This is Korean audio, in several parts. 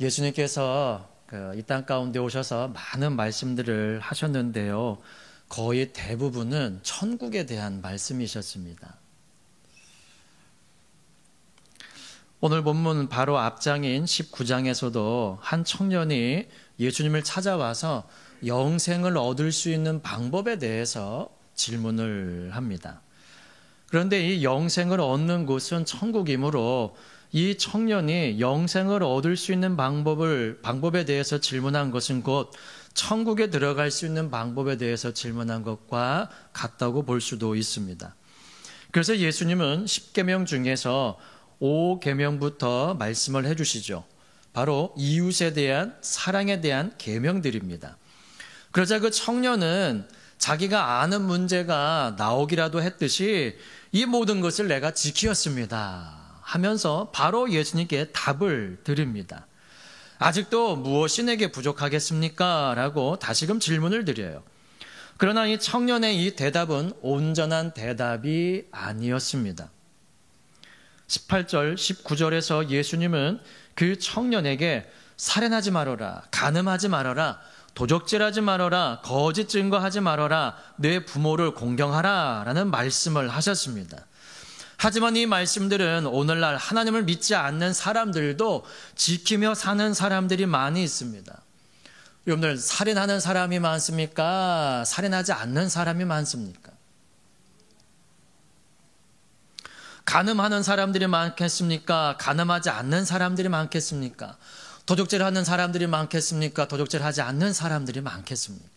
예수님께서 이 땅 가운데 오셔서 많은 말씀들을 하셨는데요. 거의 대부분은 천국에 대한 말씀이셨습니다. 오늘 본문 바로 앞장인 19장에서도 한 청년이 예수님을 찾아와서 영생을 얻을 수 있는 방법에 대해서 질문을 합니다. 그런데 이 영생을 얻는 곳은 천국이므로 이 청년이 영생을 얻을 수 있는 방법에 대해서 질문한 것은 곧 천국에 들어갈 수 있는 방법에 대해서 질문한 것과 같다고 볼 수도 있습니다. 그래서 예수님은 10계명 중에서 5계명부터 말씀을 해주시죠. 바로 이웃에 대한 사랑에 대한 계명들입니다. 그러자 그 청년은 자기가 아는 문제가 나오기라도 했듯이 이 모든 것을 내가 지키었습니다 하면서 바로 예수님께 답을 드립니다. 아직도 무엇이 내게 부족하겠습니까? 라고 다시금 질문을 드려요. 그러나 이 청년의 이 대답은 온전한 대답이 아니었습니다. 18절, 19절에서 예수님은 그 청년에게 살인하지 말아라, 간음하지 말아라, 도적질하지 말아라, 거짓 증거하지 말아라, 내 부모를 공경하라 라는 말씀을 하셨습니다. 하지만 이 말씀들은 오늘날 하나님을 믿지 않는 사람들도 지키며 사는 사람들이 많이 있습니다. 여러분들, 살인하는 사람이 많습니까? 살인하지 않는 사람이 많습니까? 간음하는 사람들이 많겠습니까? 간음하지 않는 사람들이 많겠습니까? 도적질하는 사람들이 많겠습니까? 도적질하지 않는 사람들이 많겠습니까?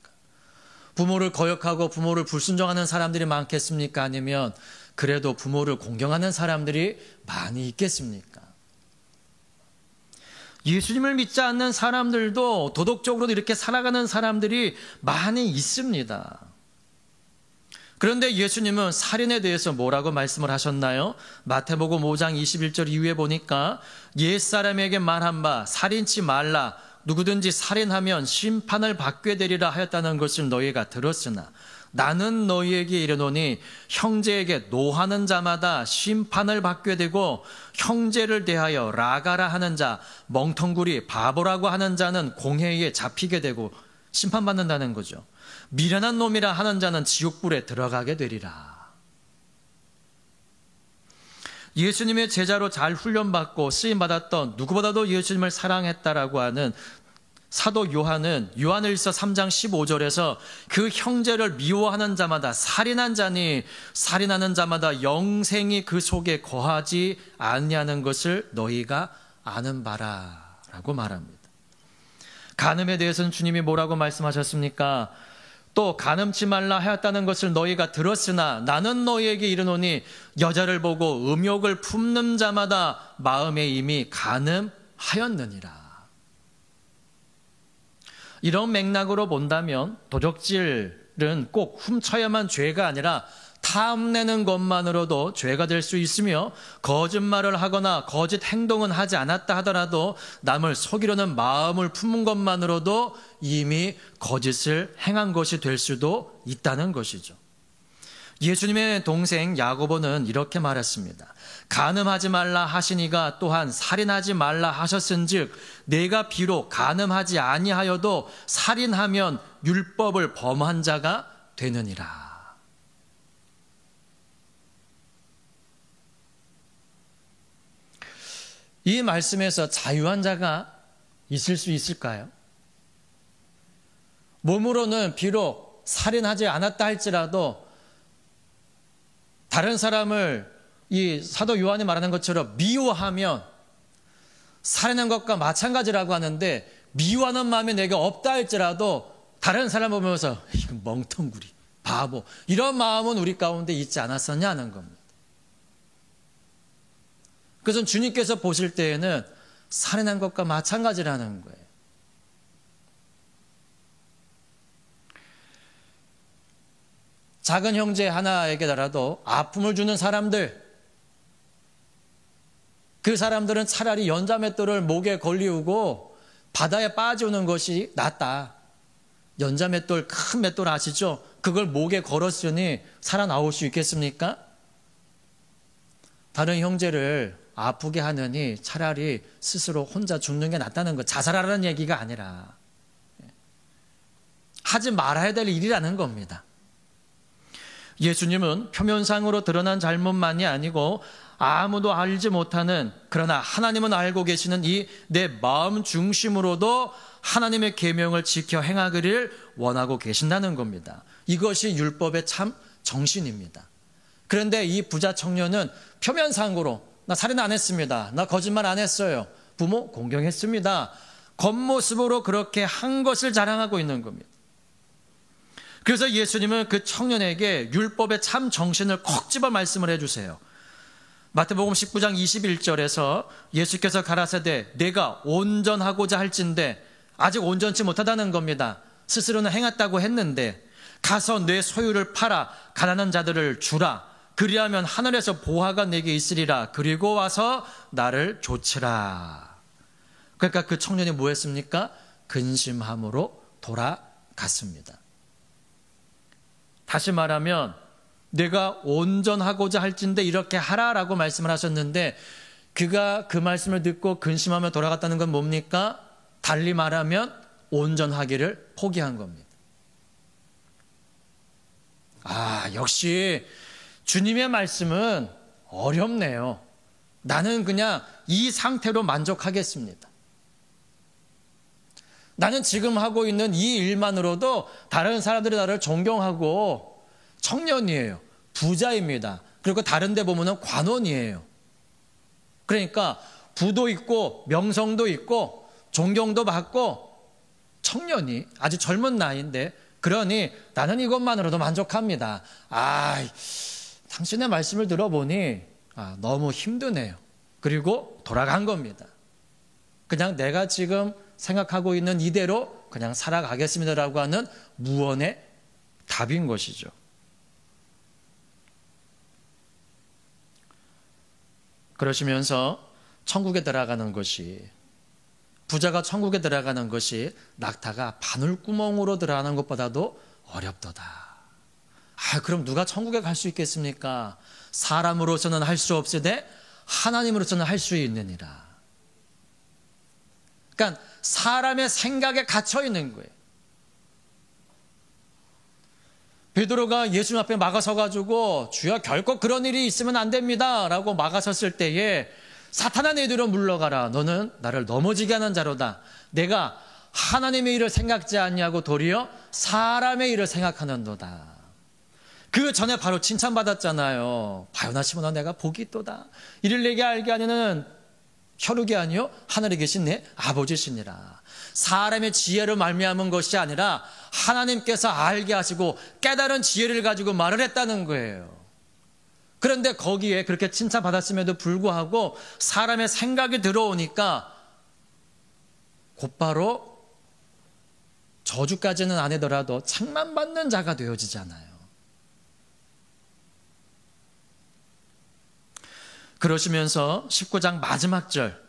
부모를 거역하고 부모를 불순종하는 사람들이 많겠습니까? 아니면 그래도 부모를 공경하는 사람들이 많이 있겠습니까? 예수님을 믿지 않는 사람들도 도덕적으로 이렇게 살아가는 사람들이 많이 있습니다. 그런데 예수님은 살인에 대해서 뭐라고 말씀을 하셨나요? 마태복음 5장 21절 이후에 보니까 옛사람에게 말한 바 살인치 말라, 누구든지 살인하면 심판을 받게 되리라 하였다는 것을 너희가 들었으나 나는 너희에게 이르노니 형제에게 노하는 자마다 심판을 받게 되고 형제를 대하여 라가라 하는 자, 멍텅구리, 바보라고 하는 자는 공회에 잡히게 되고 심판받는다는 거죠. 미련한 놈이라 하는 자는 지옥불에 들어가게 되리라. 예수님의 제자로 잘 훈련받고 쓰임받았던 누구보다도 예수님을 사랑했다라고 하는 사도 요한은 요한일서 3장 15절에서 그 형제를 미워하는 자마다 살인한 자니 살인하는 자마다 영생이 그 속에 거하지 아니하는 것을 너희가 아는 바라라고 말합니다. 간음에 대해서는 주님이 뭐라고 말씀하셨습니까? 또 간음치 말라 하였다는 것을 너희가 들었으나 나는 너희에게 이르노니 여자를 보고 음욕을 품는 자마다 마음에 이미 간음하였느니라. 이런 맥락으로 본다면 도적질은 꼭 훔쳐야만 죄가 아니라 탐내는 것만으로도 죄가 될 수 있으며 거짓말을 하거나 거짓 행동은 하지 않았다 하더라도 남을 속이려는 마음을 품은 것만으로도 이미 거짓을 행한 것이 될 수도 있다는 것이죠. 예수님의 동생 야고보는 이렇게 말했습니다. 간음하지 말라 하시니가 또한 살인하지 말라 하셨은즉 내가 비록 간음하지 아니하여도 살인하면 율법을 범한 자가 되느니라. 이 말씀에서 자유한 자가 있을 수 있을까요? 몸으로는 비록 살인하지 않았다 할지라도 다른 사람을 이 사도 요한이 말하는 것처럼 미워하면 살인한 것과 마찬가지라고 하는데 미워하는 마음이 내게 없다 할지라도 다른 사람을 보면서 이거 멍텅구리, 바보 이런 마음은 우리 가운데 있지 않았었냐는 겁니다. 그래서 주님께서 보실 때에는 살인한 것과 마찬가지라는 거예요. 작은 형제 하나에게라도 아픔을 주는 사람들, 그 사람들은 차라리 연자맷돌을 목에 걸리우고 바다에 빠져오는 것이 낫다. 연자맷돌, 큰 맷돌 아시죠? 그걸 목에 걸었으니 살아나올 수 있겠습니까? 다른 형제를 아프게 하느니 차라리 스스로 혼자 죽는 게 낫다는 것. 자살하라는 얘기가 아니라 하지 말아야 될 일이라는 겁니다. 예수님은 표면상으로 드러난 잘못만이 아니고 아무도 알지 못하는, 그러나 하나님은 알고 계시는 이 내 마음 중심으로도 하나님의 계명을 지켜 행하기를 원하고 계신다는 겁니다. 이것이 율법의 참 정신입니다. 그런데 이 부자 청년은 표면상으로 나 살인 안 했습니다. 나 거짓말 안 했어요. 부모 공경했습니다. 겉모습으로 그렇게 한 것을 자랑하고 있는 겁니다. 그래서 예수님은 그 청년에게 율법의 참 정신을 콕 집어 말씀을 해주세요. 마태복음 19장 21절에서 예수께서 가라사대 내가 온전하고자 할진대, 아직 온전치 못하다는 겁니다. 스스로는 행했다고 했는데 가서 내 소유를 팔아 가난한 자들을 주라. 그리하면 하늘에서 보화가 내게 있으리라. 그리고 와서 나를 좇으라. 그러니까 그 청년이 뭐 했습니까? 근심함으로 돌아갔습니다. 다시 말하면 내가 온전하고자 할진대 이렇게 하라라고 말씀을 하셨는데, 그가 그 말씀을 듣고 근심하며 돌아갔다는 건 뭡니까? 달리 말하면 온전하기를 포기한 겁니다. 역시 주님의 말씀은 어렵네요. 나는 그냥 이 상태로 만족하겠습니다. 나는 지금 하고 있는 이 일만으로도 다른 사람들이 나를 존경하고, 청년이에요. 부자입니다. 그리고 다른 데 보면은 관원이에요. 그러니까 부도 있고 명성도 있고 존경도 받고 청년이 아주 젊은 나이인데, 그러니 나는 이것만으로도 만족합니다. 당신의 말씀을 들어보니 너무 힘드네요. 그리고 돌아간 겁니다. 그냥 내가 지금 생각하고 있는 이대로 그냥 살아가겠습니다라고 하는 무언의 답인 것이죠. 그러시면서 천국에 들어가는 것이, 부자가 천국에 들어가는 것이 낙타가 바늘구멍으로 들어가는 것보다도 어렵도다. 그럼 누가 천국에 갈 수 있겠습니까? 사람으로서는 할 수 없으되 하나님으로서는 할 수 있느니라. 그러니까 사람의 생각에 갇혀 있는 거예요. 베드로가 예수님 앞에 막아서가지고 주여 결코 그런 일이 있으면 안 됩니다 라고 막아섰을 때에, 사탄아 내 뒤로 물러가라. 너는 나를 넘어지게 하는 자로다. 내가 하나님의 일을 생각지 않냐고 도리어 사람의 일을 생각하는도다. 그 전에 바로 칭찬받았잖아요. 바요나 시몬아 내가 복이 있도다. 이를 내게 알게 하니는 혈육이 아니요 하늘에 계신 내 아버지시니라. 사람의 지혜로 말미암은 것이 아니라 하나님께서 알게 하시고 깨달은 지혜를 가지고 말을 했다는 거예요. 그런데 거기에 그렇게 칭찬받았음에도 불구하고 사람의 생각이 들어오니까 곧바로 저주까지는 아니더라도 책망받는 자가 되어지잖아요. 그러시면서 19장 마지막 절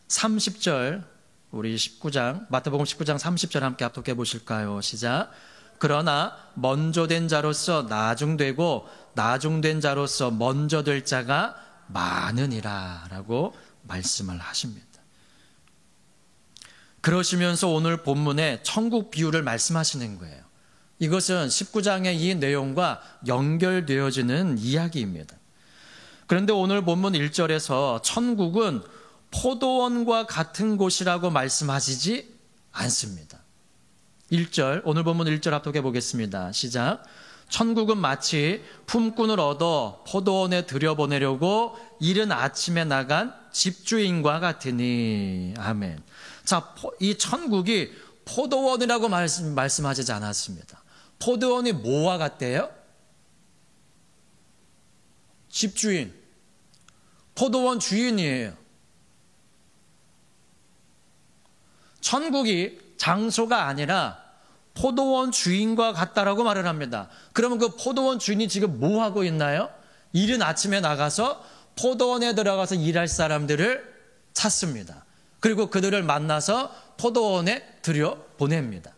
30절, 우리 19장 마태복음 19장 30절 함께 합독해 보실까요? 시작. 그러나 먼저 된 자로서 나중되고 나중된 자로서 먼저 될 자가 많으니라 라고 말씀을 하십니다. 그러시면서 오늘 본문에 천국 비유를 말씀하시는 거예요. 이것은 19장의 이 내용과 연결되어지는 이야기입니다. 그런데 오늘 본문 1절에서 천국은 포도원과 같은 곳이라고 말씀하시지 않습니다. 1절, 오늘 본문 1절 합독해 보겠습니다. 시작. 천국은 마치 품꾼을 얻어 포도원에 들여보내려고 이른 아침에 나간 집주인과 같으니. 아멘. 자, 이 천국이 포도원이라고 말씀하지 않았습니다. 포도원이 뭐와 같대요? 집주인, 포도원 주인이에요. 천국이 장소가 아니라 포도원 주인과 같다라고 말을 합니다. 그러면 그 포도원 주인이 지금 뭐 하고 있나요? 이른 아침에 나가서 포도원에 들어가서 일할 사람들을 찾습니다. 그리고 그들을 만나서 포도원에 들여보냅니다.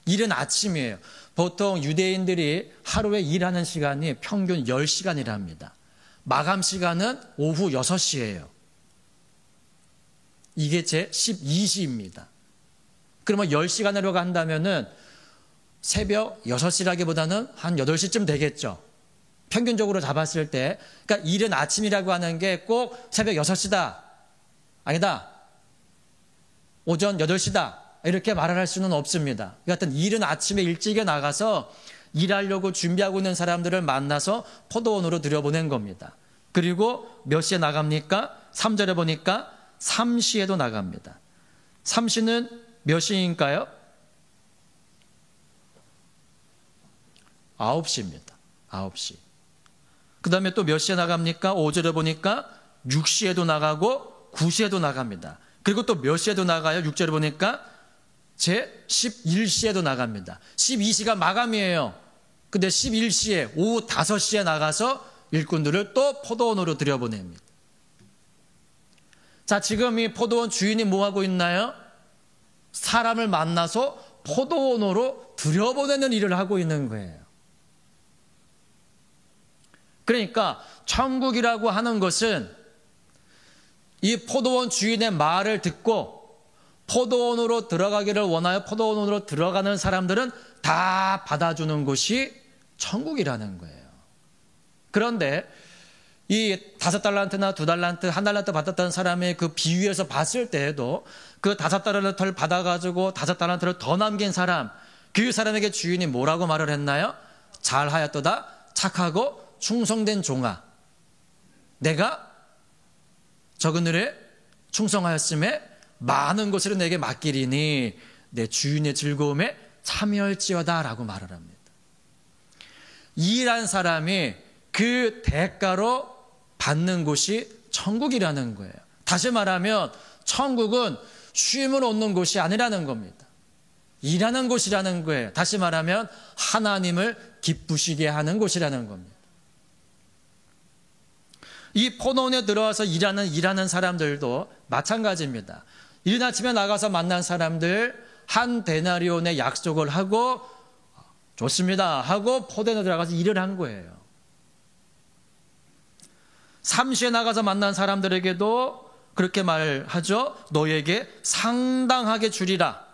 이른 아침이에요. 보통 유대인들이 하루에 일하는 시간이 평균 10시간이랍니다. 마감 시간은 오후 6시예요. 이게 제 12시입니다. 그러면 10시가 내려간다면은 새벽 6시라기보다는 한 8시쯤 되겠죠. 평균적으로 잡았을 때. 그러니까 이른 아침이라고 하는 게 꼭 새벽 6시다. 아니다. 오전 8시다. 이렇게 말을 할 수는 없습니다. 여하튼 이른 아침에 일찍이 나가서 일하려고 준비하고 있는 사람들을 만나서 포도원으로 들여보낸 겁니다. 그리고 몇 시에 나갑니까? 3절에 보니까 3시에도 나갑니다. 3시는 몇 시인가요? 9시입니다. 9시. 그 다음에 또 몇 시에 나갑니까? 5절에 보니까 6시에도 나가고 9시에도 나갑니다. 그리고 또 몇 시에도 나가요? 6절에 보니까 제 11시에도 나갑니다. 12시가 마감이에요. 근데 11시에 오후 5시에 나가서 일꾼들을 또 포도원으로 들여보냅니다. 자, 지금 이 포도원 주인이 뭐 하고 있나요? 사람을 만나서 포도원으로 들여보내는 일을 하고 있는 거예요. 그러니까 천국이라고 하는 것은 이 포도원 주인의 말을 듣고 포도원으로 들어가기를 원하여 포도원으로 들어가는 사람들은 다 받아주는 곳이 천국이라는 거예요. 그런데 이 5달란트나 2달란트, 1달란트 받았던 사람의 그 비유에서 봤을 때에도 그 5달란트를 받아가지고 5달란트를 더 남긴 사람, 그 사람에게 주인이 뭐라고 말을 했나요? 잘하였도다, 착하고 충성된 종아. 내가 적은 일에 충성하였음에 많은 것을 내게 맡기리니 내 주인의 즐거움에 참여할지어다 라고 말을 합니다. 일한 사람이 그 대가로 받는 곳이 천국이라는 거예요. 다시 말하면 천국은 쉼을 얻는 곳이 아니라는 겁니다. 일하는 곳이라는 거예요. 다시 말하면 하나님을 기쁘시게 하는 곳이라는 겁니다. 이 포도원에 들어와서 일하는 사람들도 마찬가지입니다. 이른 아침에 나가서 만난 사람들 한 데나리온의 약속을 하고 좋습니다 하고 포도원에 들어가서 일을 한 거예요. 3시에 나가서 만난 사람들에게도 그렇게 말하죠. 너에게 상당하게 주리라.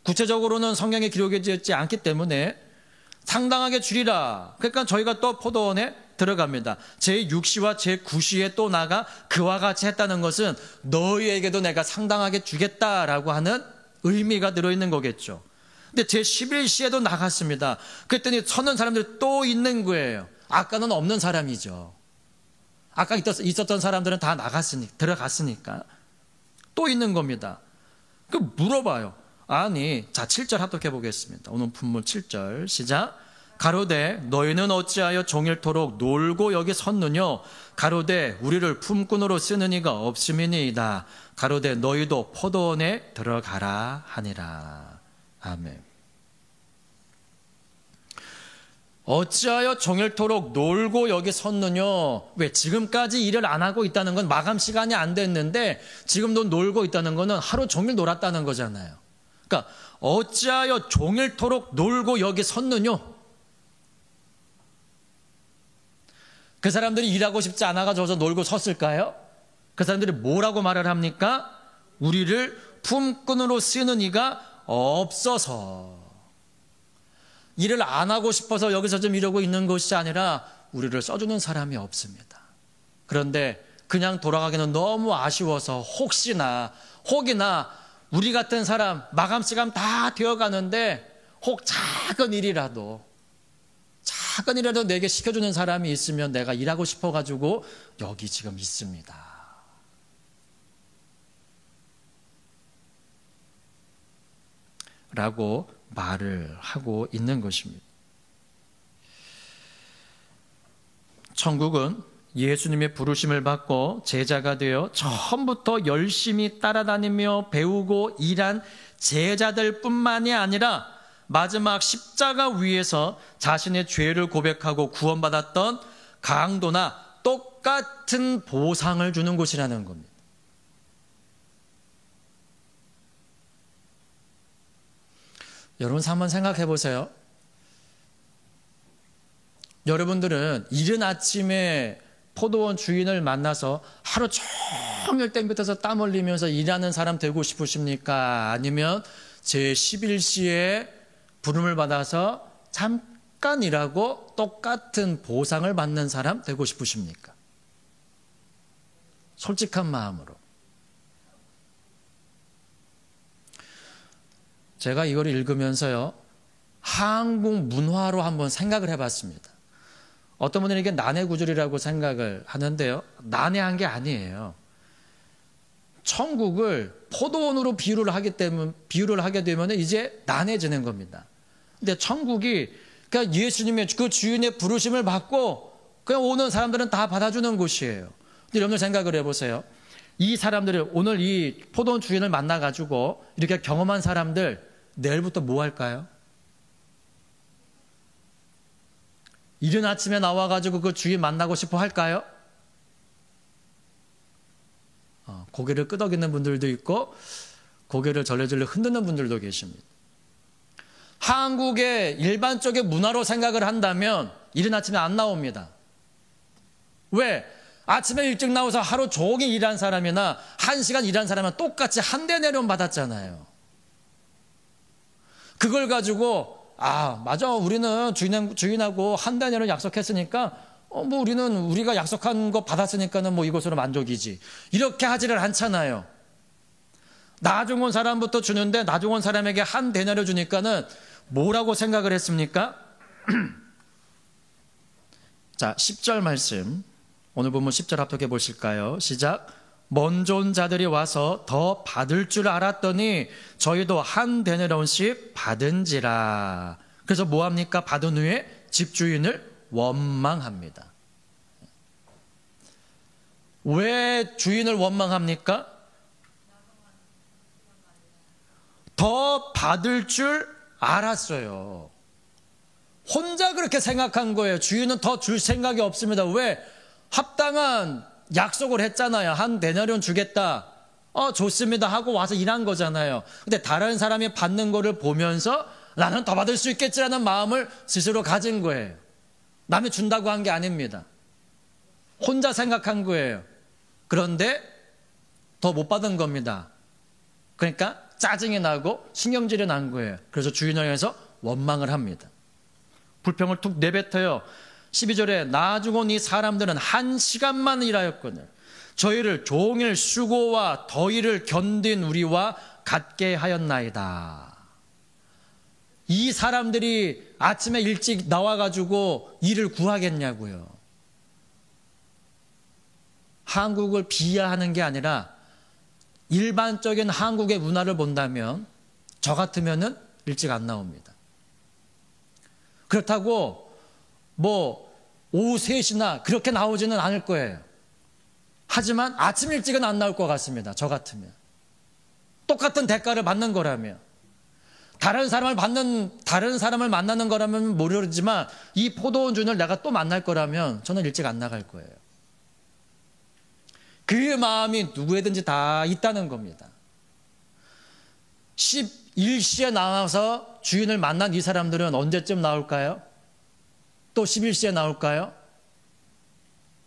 구체적으로는 성경에 기록이 되어 있지 않기 때문에 상당하게 주리라. 그러니까 저희가 또 포도원에 들어갑니다. 제6시와 제9시에 또 나가 그와 같이 했다는 것은 너희에게도 내가 상당하게 주겠다라고 하는 의미가 들어있는 거겠죠. 근데 제11시에도 나갔습니다. 그랬더니 서는 사람들이 또 있는 거예요. 아까는 없는 사람이죠. 아까 있었던 사람들은 다 들어갔으니까 또 있는 겁니다. 그 물어봐요. 아니, 자 7절 합독해 보겠습니다. 오늘 본문 7절 시작. 가로되 너희는 어찌하여 종일토록 놀고 여기 섰느뇨. 가로되 우리를 품꾼으로 쓰는 이가 없음이니이다. 가로되 너희도 포도원에 들어가라 하니라. 아멘. 어찌하여 종일토록 놀고 여기 섰느뇨. 왜? 지금까지 일을 안 하고 있다는 건 마감 시간이 안 됐는데 지금도 놀고 있다는 거는 하루 종일 놀았다는 거잖아요. 그러니까 어찌하여 종일토록 놀고 여기 섰느뇨. 그 사람들이 일하고 싶지 않아가지고 놀고 섰을까요? 그 사람들이 뭐라고 말을 합니까? 우리를 품꾼으로 쓰는 이가 없어서. 일을 안 하고 싶어서 여기서 좀 이러고 있는 것이 아니라 우리를 써주는 사람이 없습니다. 그런데 그냥 돌아가기는 너무 아쉬워서 혹이나 우리 같은 사람 마감 시간 다 되어가는데 혹 작은 일이라도 내게 시켜주는 사람이 있으면 내가 일하고 싶어가지고 여기 지금 있습니다. 라고 말을 하고 있는 것입니다. 천국은 예수님의 부르심을 받고 제자가 되어 처음부터 열심히 따라다니며 배우고 일한 제자들 뿐만이 아니라 마지막 십자가 위에서 자신의 죄를 고백하고 구원받았던 강도나 똑같은 보상을 주는 곳이라는 겁니다. 여러분 한번 생각해 보세요. 여러분들은 이른 아침에 포도원 주인을 만나서 하루 종일 땡볕에서 땀 흘리면서 일하는 사람 되고 싶으십니까? 아니면 제 11시에 부름을 받아서 잠깐 일하고 똑같은 보상을 받는 사람 되고 싶으십니까? 솔직한 마음으로. 제가 이걸 읽으면서요, 한국 문화로 한번 생각을 해봤습니다. 어떤 분들은 이게 난해구절이라고 생각을 하는데요, 난해한 게 아니에요. 천국을 포도원으로 비유를 하게 되면 이제 난해지는 겁니다. 근데 천국이 그냥 예수님의 그 주인의 부르심을 받고 그냥 오는 사람들은 다 받아주는 곳이에요. 근데 여러분들 생각을 해보세요. 이 사람들이 오늘 이 포도원 주인을 만나가지고 이렇게 경험한 사람들 내일부터 뭐 할까요? 이른 아침에 나와가지고 그 주인 만나고 싶어 할까요? 고개를 끄덕이는 분들도 있고 고개를 절레절레 흔드는 분들도 계십니다. 한국의 일반적인 문화로 생각을 한다면 이른 아침에 안 나옵니다. 왜? 아침에 일찍 나와서 하루 종일 일한 사람이나 1시간 일한 사람은 똑같이 한 대 내려온 받았잖아요. 그걸 가지고 맞아, 우리는 주인하고 한 대 내려온 약속했으니까 뭐 우리가 약속한 거 받았으니까는 뭐 이것으로 만족이지. 이렇게 하지를 않잖아요. 나중 온 사람부터 주는데 나중 온 사람에게 한 대 내려주니까는 뭐라고 생각을 했습니까? 자, 10절 말씀. 오늘 보면 10절 합독해 보실까요? 시작. 먼저 온 자들이 와서 더 받을 줄 알았더니 저희도 한 데나리온씩 받은지라. 그래서 뭐합니까? 받은 후에 집주인을 원망합니다. 왜 주인을 원망합니까? 더 받을 줄 알았어요. 혼자 그렇게 생각한 거예요. 주인은 더 줄 생각이 없습니다. 왜? 합당한 약속을 했잖아요. 한 데나리온 주겠다. 좋습니다 하고 와서 일한 거잖아요. 근데 다른 사람이 받는 거를 보면서 나는 더 받을 수 있겠지라는 마음을 스스로 가진 거예요. 남이 준다고 한 게 아닙니다. 혼자 생각한 거예요. 그런데 더 못 받은 겁니다. 그러니까 짜증이 나고 신경질이 난 거예요. 그래서 주인을 향해서 원망을 합니다. 불평을 툭 내뱉어요. 12절에 나중 온 이 사람들은 1시간만 일하였거늘 저희를 종일 수고와 더위를 견딘 우리와 같게 하였나이다. 이 사람들이 아침에 일찍 나와가지고 일을 구하겠냐고요. 한국을 비하하는 게 아니라 일반적인 한국의 문화를 본다면 저 같으면은 일찍 안 나옵니다. 그렇다고 뭐 오후 3시나 그렇게 나오지는 않을 거예요. 하지만 아침 일찍은 안 나올 것 같습니다. 저 같으면. 똑같은 대가를 받는 거라면. 다른 사람을 만나는 거라면 모르지만 이 포도원 주인을 내가 또 만날 거라면 저는 일찍 안 나갈 거예요. 그 마음이 누구에든지 다 있다는 겁니다. 11시에 나와서 주인을 만난 이 사람들은 언제쯤 나올까요? 또 11시에 나올까요?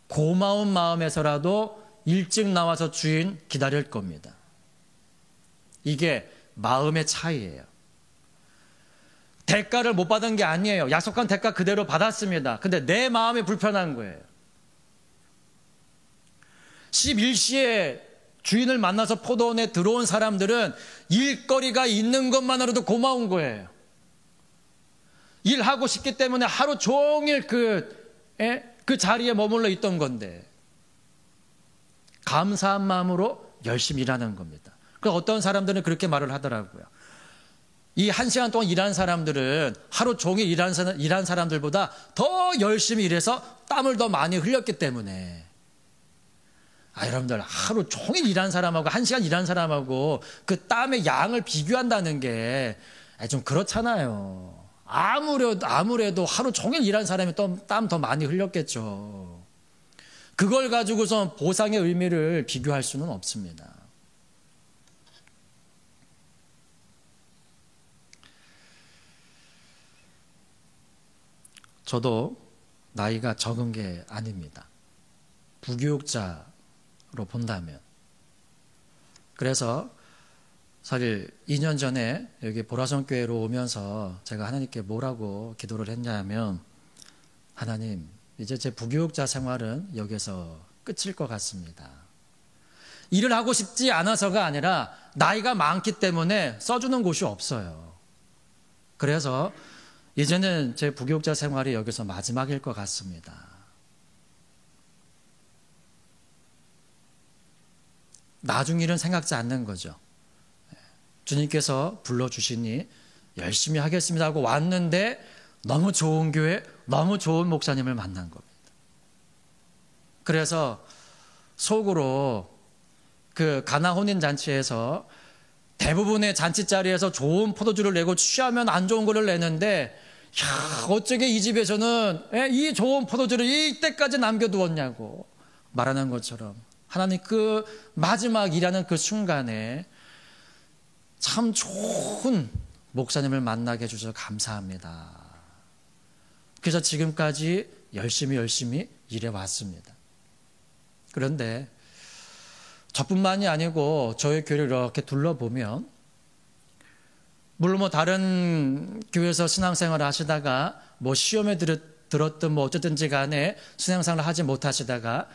고마운 마음에서라도 일찍 나와서 주인 기다릴 겁니다. 이게 마음의 차이예요. 대가를 못 받은 게 아니에요. 약속한 대가 그대로 받았습니다. 근데 내 마음이 불편한 거예요. 11시에 주인을 만나서 포도원에 들어온 사람들은 일거리가 있는 것만으로도 고마운 거예요. 일하고 싶기 때문에 하루 종일 그 자리에 머물러 있던 건데 감사한 마음으로 열심히 일하는 겁니다. 그래서 어떤 사람들은 그렇게 말을 하더라고요. 이 1시간 동안 일한 사람들은 하루 종일 일한 사람들보다 더 열심히 일해서 땀을 더 많이 흘렸기 때문에 여러분들 하루 종일 일한 사람하고 1시간 일한 사람하고 그 땀의 양을 비교한다는 게 좀 그렇잖아요. 아무래도 하루 종일 일한 사람이 땀 더 많이 흘렸겠죠. 그걸 가지고서 보상의 의미를 비교할 수는 없습니다. 저도 나이가 적은 게 아닙니다. 부교육자로 본다면 그래서 사실 2년 전에 여기 보라성교회로 오면서 제가 하나님께 뭐라고 기도를 했냐면, 하나님, 이제 제 부교육자 생활은 여기서 끝일 것 같습니다. 일을 하고 싶지 않아서가 아니라 나이가 많기 때문에 써주는 곳이 없어요. 그래서 이제는 제 부교육자 생활이 여기서 마지막일 것 같습니다. 나중 일은 생각지 않는 거죠. 주님께서 불러주시니 열심히 하겠습니다 하고 왔는데 너무 좋은 교회, 너무 좋은 목사님을 만난 겁니다. 그래서 속으로 그 가나 혼인잔치에서 대부분의 잔치 자리에서 좋은 포도주를 내고 취하면 안 좋은 거를 내는데, 야, 어쩌게 이 집에서는 이 좋은 포도주를 이때까지 남겨두었냐고 말하는 것처럼, 하나님 그 마지막 일하는 그 순간에 참 좋은 목사님을 만나게 해주셔서 감사합니다. 그래서 지금까지 열심히 일해왔습니다. 그런데 저뿐만이 아니고 저희 교회를 이렇게 둘러보면, 물론 뭐 다른 교회에서 신앙생활을 하시다가 뭐 시험에 들었든 뭐 어쨌든지 간에 신앙생활을 하지 못하시다가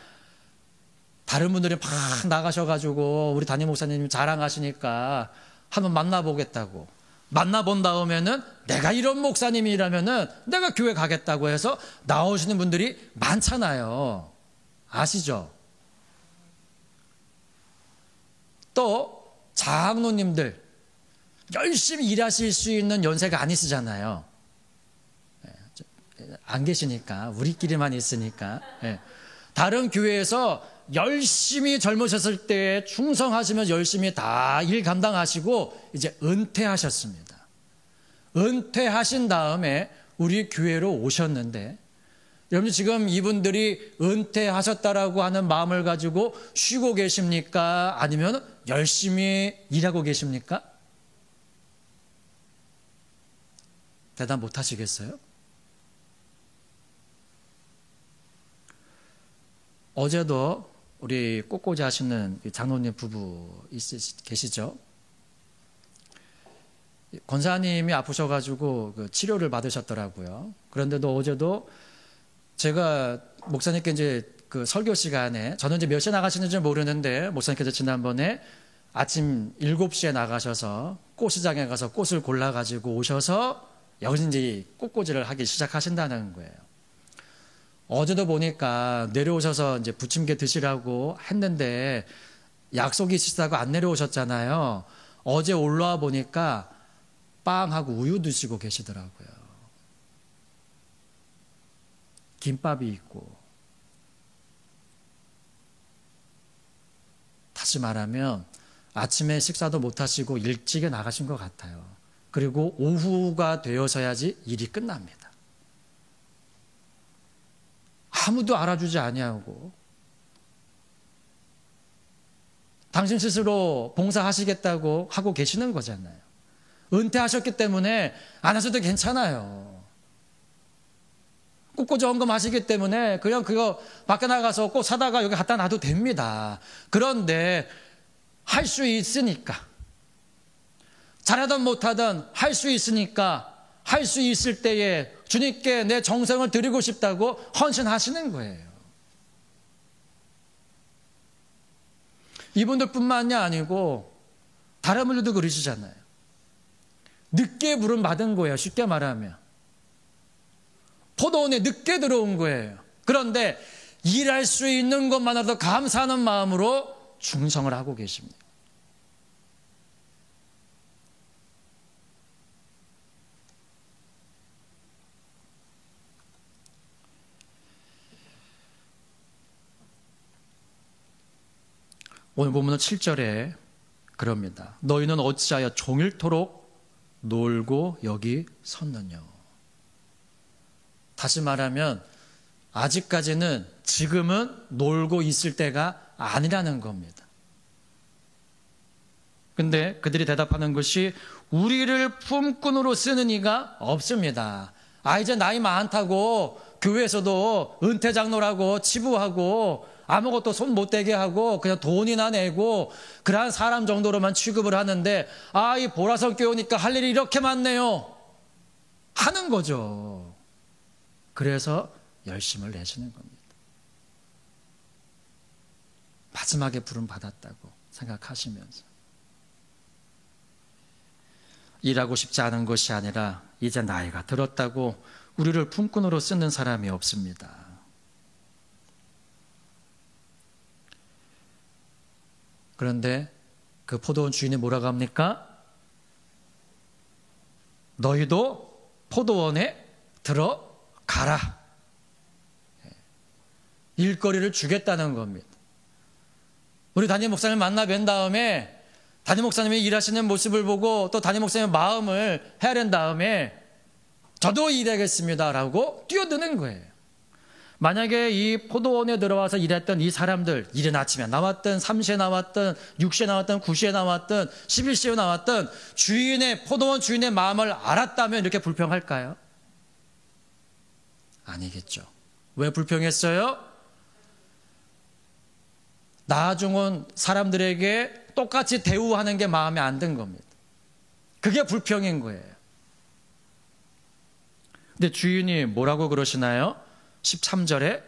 다른 분들이 막 나가셔가지고 우리 담임 목사님 자랑하시니까 한번 만나보겠다고, 만나본 다음에는 내가 이런 목사님이라면은 내가 교회 가겠다고 해서 나오시는 분들이 많잖아요. 아시죠? 또 장로님들 열심히 일하실 수 있는 연세가 아니시잖아요. 안 계시니까, 우리끼리만 있으니까. 다른 교회에서 열심히 젊으셨을 때 충성하시면 열심히 다 일 감당하시고 이제 은퇴하셨습니다. 은퇴하신 다음에 우리 교회로 오셨는데, 여러분 지금 이분들이 은퇴하셨다라고 하는 마음을 가지고 쉬고 계십니까? 아니면 열심히 일하고 계십니까? 대답 못 하시겠어요? 어제도 우리 꽃꽂이 하시는 장로님 부부 계시죠? 권사님이 아프셔가지고 그 치료를 받으셨더라고요. 그런데도 어제도 제가 목사님께 이제 그 설교 시간에, 저는 이제 몇 시에 나가시는지 모르는데 목사님께서 지난번에 아침 7시에 나가셔서 꽃시장에 가서 꽃을 골라가지고 오셔서 여기서 이제 꽃꽂이를 하기 시작하신다는 거예요. 어제도 보니까 내려오셔서 이제 부침개 드시라고 했는데 약속이 있으시다고 안 내려오셨잖아요. 어제 올라와 보니까 빵하고 우유 드시고 계시더라고요. 김밥이 있고. 다시 말하면 아침에 식사도 못 하시고 일찍에 나가신 것 같아요. 그리고 오후가 되어서야지 일이 끝납니다. 아무도 알아주지 아니하고 당신 스스로 봉사하시겠다고 하고 계시는 거잖아요. 은퇴하셨기 때문에 안 하셔도 괜찮아요. 꽃꽂이 헌금하시기 때문에 그냥 그거 밖에 나가서 꽃 사다가 여기 갖다 놔도 됩니다. 그런데 할 수 있으니까, 잘하든 못하든 할 수 있으니까, 할 수 있을 때에 주님께 내 정성을 드리고 싶다고 헌신하시는 거예요. 이분들뿐만이 아니고 다른 분들도 그러시잖아요. 늦게 부름 받은 거예요. 쉽게 말하면 포도원에 늦게 들어온 거예요. 그런데 일할 수 있는 것만으로도 감사하는 마음으로 충성을 하고 계십니다. 오늘 본문은 7절에 그럽니다. 너희는 어찌하여 종일토록 놀고 여기 섰느냐. 다시 말하면 아직까지는, 지금은 놀고 있을 때가 아니라는 겁니다. 근데 그들이 대답하는 것이 우리를 품꾼으로 쓰는 이가 없습니다. 이제 나이 많다고 교회에서도 은퇴 장로라고 치부하고 아무것도 손 못 대게 하고 그냥 돈이나 내고 그러한 사람 정도로만 취급을 하는데, 아, 이 보라성 교회 오니까 할 일이 이렇게 많네요 하는 거죠. 그래서 열심을 내시는 겁니다. 마지막에 부름 받았다고 생각하시면서. 일하고 싶지 않은 것이 아니라 이제 나이가 들었다고 우리를 품꾼으로 쓰는 사람이 없습니다. 그런데 그 포도원 주인이 뭐라고 합니까? 너희도 포도원에 들어가라. 일거리를 주겠다는 겁니다. 우리 담임 목사님 만나 뵌 다음에 담임 목사님이 일하시는 모습을 보고 또 담임 목사님의 마음을 헤아린 다음에 저도 일하겠습니다라고 뛰어드는 거예요. 만약에 이 포도원에 들어와서 일했던 이 사람들, 이른 아침에 나왔든 3시에 나왔든 6시에 나왔든 9시에 나왔든 11시에 나왔든 포도원 주인의 마음을 알았다면 이렇게 불평할까요? 아니겠죠. 왜 불평했어요? 나중은 사람들에게 똑같이 대우하는 게 마음에 안 든 겁니다. 그게 불평인 거예요. 근데 주인이 뭐라고 그러시나요? 13절에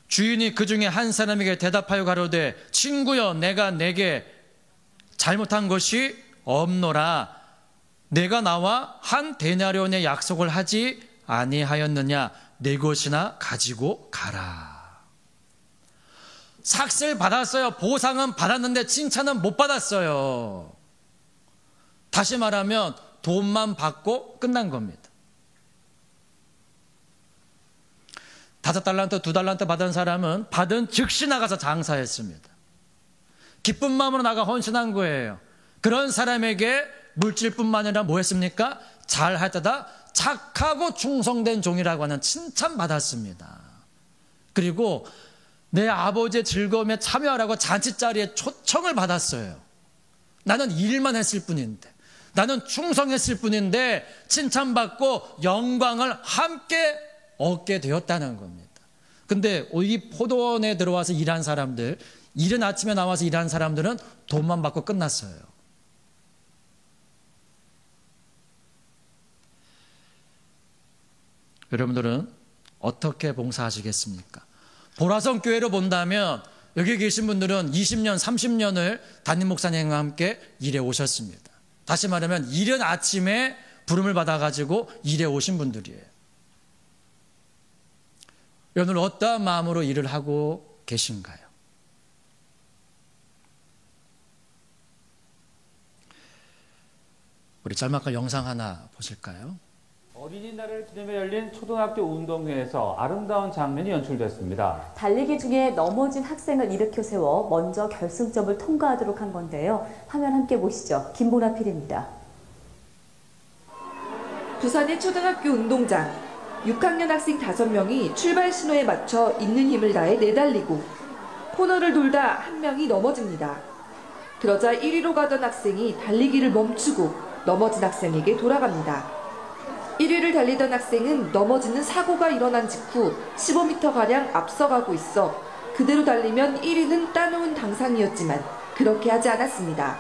주인이 그 중에 한 사람에게 대답하여 가로되 친구여, 내가 내게 잘못한 것이 없노라. 내가 나와 한 데나리온의 약속을 하지 아니하였느냐. 내 것이나 가지고 가라. 삭슬 받았어요. 보상은 받았는데 칭찬은 못 받았어요. 다시 말하면 돈만 받고 끝난 겁니다. 5달란트, 2달란트 받은 사람은 받은 즉시 나가서 장사했습니다. 기쁜 마음으로 나가 헌신한 거예요. 그런 사람에게 물질뿐만 아니라 뭐 했습니까? 잘할 때다 착하고 충성된 종이라고 하는 칭찬받았습니다. 그리고 내 아버지의 즐거움에 참여하라고 잔치자리에 초청을 받았어요. 나는 일만 했을 뿐인데, 나는 충성했을 뿐인데 칭찬받고 영광을 함께 얻게 되었다는 겁니다. 근데 이 포도원에 들어와서 일한 사람들, 이른 아침에 나와서 일한 사람들은 돈만 받고 끝났어요. 여러분들은 어떻게 봉사하시겠습니까? 보라성 교회로 본다면 여기 계신 분들은 20년, 30년을 담임 목사님과 함께 일해 오셨습니다. 다시 말하면 이른 아침에 부름을 받아가지고 일해 오신 분들이에요. 여러분들 어떠한 마음으로 일을 하고 계신가요? 우리 짤막한 영상 하나 보실까요? 어린이날을 기념해 열린 초등학교 운동회에서 아름다운 장면이 연출됐습니다. 달리기 중에 넘어진 학생을 일으켜 세워 먼저 결승점을 통과하도록 한 건데요. 화면 함께 보시죠. 김보나 PD입니다. 부산의 초등학교 운동장. 6학년 학생 5명이 출발 신호에 맞춰 있는 힘을 다해 내달리고 코너를 돌다 한 명이 넘어집니다. 그러자 1위로 가던 학생이 달리기를 멈추고 넘어진 학생에게 돌아갑니다. 1위를 달리던 학생은 넘어지는 사고가 일어난 직후 15m가량 앞서가고 있어 그대로 달리면 1위는 따놓은 당상이었지만 그렇게 하지 않았습니다.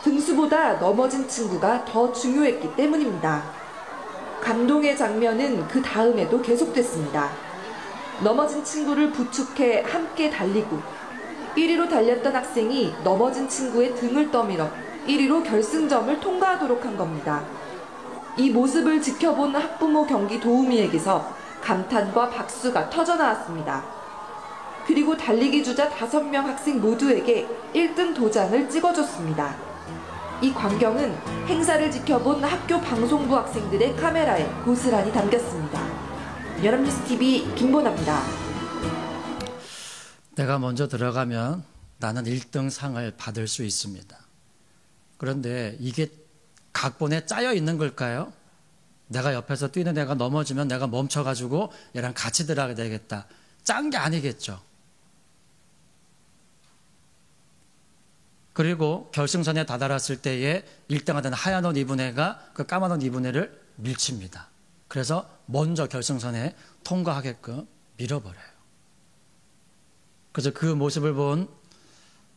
등수보다 넘어진 친구가 더 중요했기 때문입니다. 감동의 장면은 그 다음에도 계속됐습니다. 넘어진 친구를 부축해 함께 달리고 1위로 달렸던 학생이 넘어진 친구의 등을 떠밀어 1위로 결승점을 통과하도록 한 겁니다. 이 모습을 지켜본 학부모 경기 도우미에게서 감탄과 박수가 터져나왔습니다. 그리고 달리기 주자 5명 학생 모두에게 1등 도장을 찍어줬습니다. 이 광경은 행사를 지켜본 학교 방송부 학생들의 카메라에 고스란히 담겼습니다. 연합뉴스TV 김보나입니다. 내가 먼저 들어가면 나는 1등 상을 받을 수 있습니다. 그런데 이게 각본에 짜여 있는 걸까요? 내가 옆에서 뛰는 애가 넘어지면 내가 멈춰가지고 얘랑 같이 들어가야 되겠다. 짠 게 아니겠죠. 그리고 결승선에 다다랐을 때에 1등하던 하얀 옷 입은 애가 그 까만 옷 입은 애를 밀칩니다. 그래서 먼저 결승선에 통과하게끔 밀어버려요. 그래서 그 모습을 본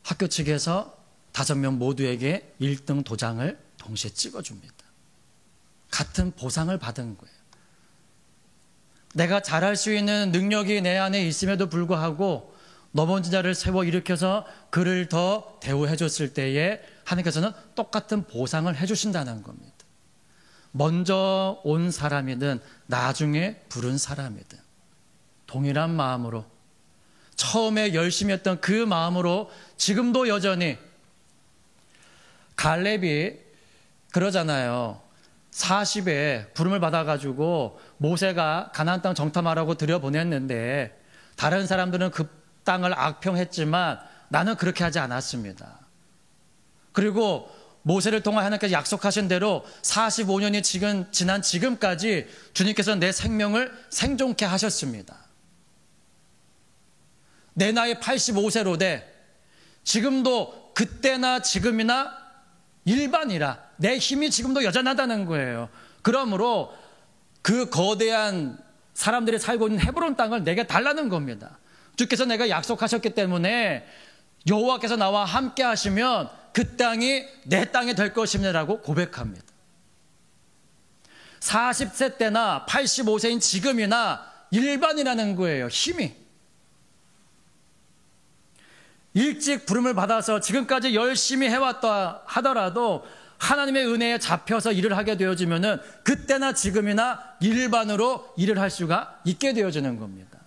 학교 측에서 5명 모두에게 1등 도장을 동시에 찍어줍니다. 같은 보상을 받은 거예요. 내가 잘할 수 있는 능력이 내 안에 있음에도 불구하고 넘어진 자를 세워 일으켜서 그를 더 대우해 줬을 때에 하나님께서는 똑같은 보상을 해 주신다는 겁니다. 먼저 온 사람이든 나중에 부른 사람이든 동일한 마음으로 처음에 열심히 했던 그 마음으로 지금도 여전히 갈렙이 그러잖아요. 40에 부름을 받아가지고 모세가 가나안 땅 정탐하라고 들여보냈는데 다른 사람들은 그 땅을 악평했지만 나는 그렇게 하지 않았습니다. 그리고 모세를 통해 하나님께서 약속하신 대로 45년이 지난 지금까지 주님께서 내 생명을 생존케 하셨습니다. 내 나이 85세로 돼 지금도 그때나 지금이나 일반이라 내 힘이 지금도 여전하다는 거예요. 그러므로 그 거대한 사람들이 살고 있는 헤브론 땅을 내게 달라는 겁니다. 주께서 내가 약속하셨기 때문에 여호와께서 나와 함께 하시면 그 땅이 내 땅이 될 것입니다라고 고백합니다. 40세 때나 85세인 지금이나 일반이라는 거예요. 힘이. 일찍 부름을 받아서 지금까지 열심히 해왔다 하더라도 하나님의 은혜에 잡혀서 일을 하게 되어지면은 그때나 지금이나 일반으로 일을 할 수가 있게 되어지는 겁니다.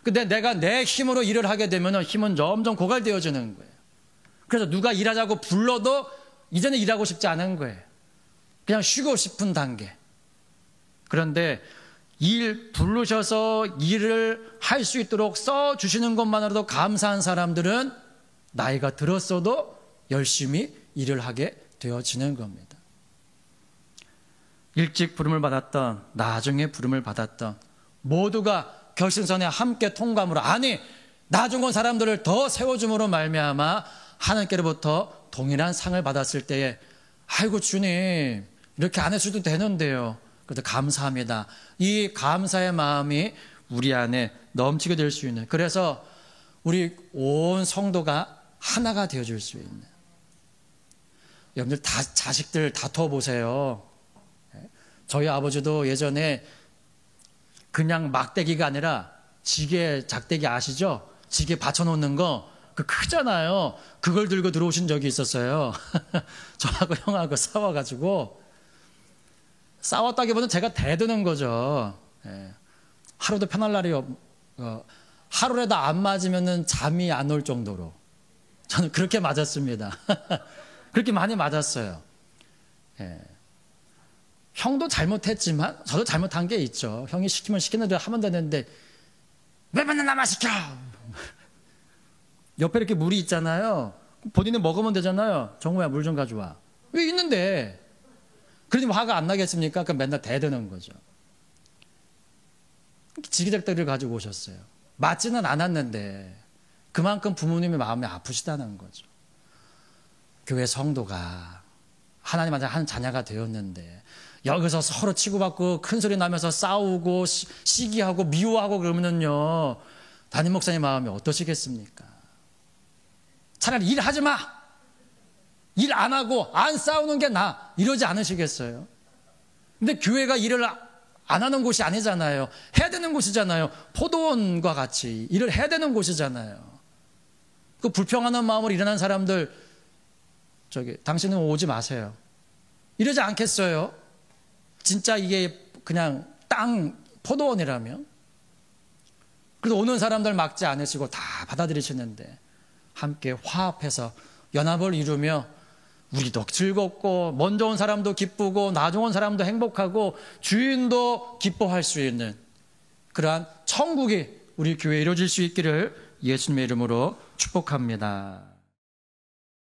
근데 내가 내 힘으로 일을 하게 되면은 힘은 점점 고갈되어지는 거예요. 그래서 누가 일하자고 불러도 이제는 일하고 싶지 않은 거예요. 그냥 쉬고 싶은 단계. 그런데 일 부르셔서 일을 할 수 있도록 써주시는 것만으로도 감사한 사람들은 나이가 들었어도 열심히 일을 하게 되어지는 겁니다. 일찍 부름을 받았던 나중에 부름을 받았던 모두가 결승선에 함께 통과함으로 아니 나중 온 사람들을 더 세워줌으로 말미암아 하나님께로부터 동일한 상을 받았을 때에 아이고 주님 이렇게 안 해줘도 되는데요. 그래도 감사합니다. 이 감사의 마음이 우리 안에 넘치게 될 수 있는 그래서 우리 온 성도가 하나가 되어줄 수 있는 여러분들 다 자식들 다투어 보세요. 저희 아버지도 예전에 그냥 막대기가 아니라 지게 작대기 아시죠? 지게 받쳐놓는 거 그 크잖아요. 그걸 들고 들어오신 적이 있었어요. 저하고 형하고 싸워가지고 싸웠다기보다는 제가 대드는 거죠. 하루도 편할 날이 하루라도 안 맞으면 잠이 안 올 정도로 저는 그렇게 맞았습니다. 그렇게 많이 맞았어요. 형도 잘못했지만 저도 잘못한 게 있죠. 형이 시키면 시키는 대로 하면 되는데 왜 맨날 나만 시켜? 옆에 이렇게 물이 있잖아요. 본인은 먹으면 되잖아요. 정우야 물 좀 가져와. 왜 있는데? 그러니 화가 안 나겠습니까? 그럼 맨날 대드는 거죠. 지기작대를 가지고 오셨어요. 맞지는 않았는데 그만큼 부모님의 마음이 아프시다는 거죠. 교회 성도가 하나님 안에 한 자녀가 되었는데 여기서 서로 치고받고 큰소리 나면서 싸우고 시기하고 미워하고 그러면요 담임 목사님 마음이 어떠시겠습니까? 차라리 일하지 마. 일 안 하고 안 싸우는 게 나아. 이러지 않으시겠어요? 근데 교회가 일을 안 하는 곳이 아니잖아요. 해야 되는 곳이잖아요. 포도원과 같이 일을 해야 되는 곳이잖아요. 그 불평하는 마음으로 일어난 사람들 당신은 오지 마세요. 이러지 않겠어요? 진짜 이게 그냥 땅 포도원이라면? 그래도 오는 사람들 막지 않으시고 다 받아들이시는데 함께 화합해서 연합을 이루며 우리도 즐겁고 먼저 온 사람도 기쁘고 나중 온 사람도 행복하고 주인도 기뻐할 수 있는 그러한 천국이 우리 교회에 이루어질 수 있기를 예수님의 이름으로 축복합니다.